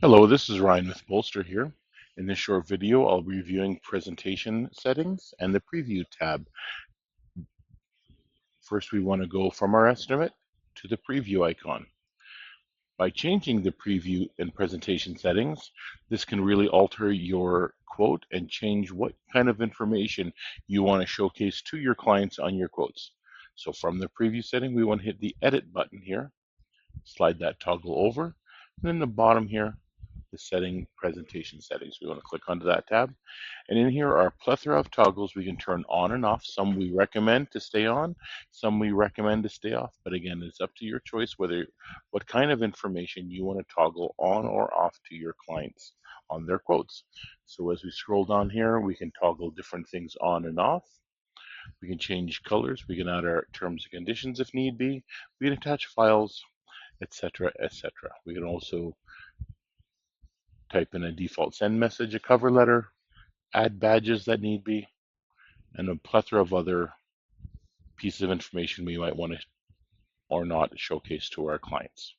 Hello, this is Ryan with Bolster here. In this short video, I'll be reviewing presentation settings and the preview tab. First, we want to go from our estimate to the preview icon. By changing the preview and presentation settings, this can really alter your quote and change what kind of information you want to showcase to your clients on your quotes. So from the preview setting, we want to hit the edit button here, slide that toggle over, and then the bottom here, the presentation settings. We want to click onto that tab. And in here are a plethora of toggles we can turn on and off. Some we recommend to stay on, some we recommend to stay off. But again, it's up to your choice what kind of information you want to toggle on or off to your clients on their quotes. So as we scroll down here, we can toggle different things on and off. We can change colors. We can add our terms and conditions if need be. We can attach files, etc., etc. We can also type in a default send message, a cover letter, add badges that need be, and a plethora of other pieces of information we might want to or not showcase to our clients.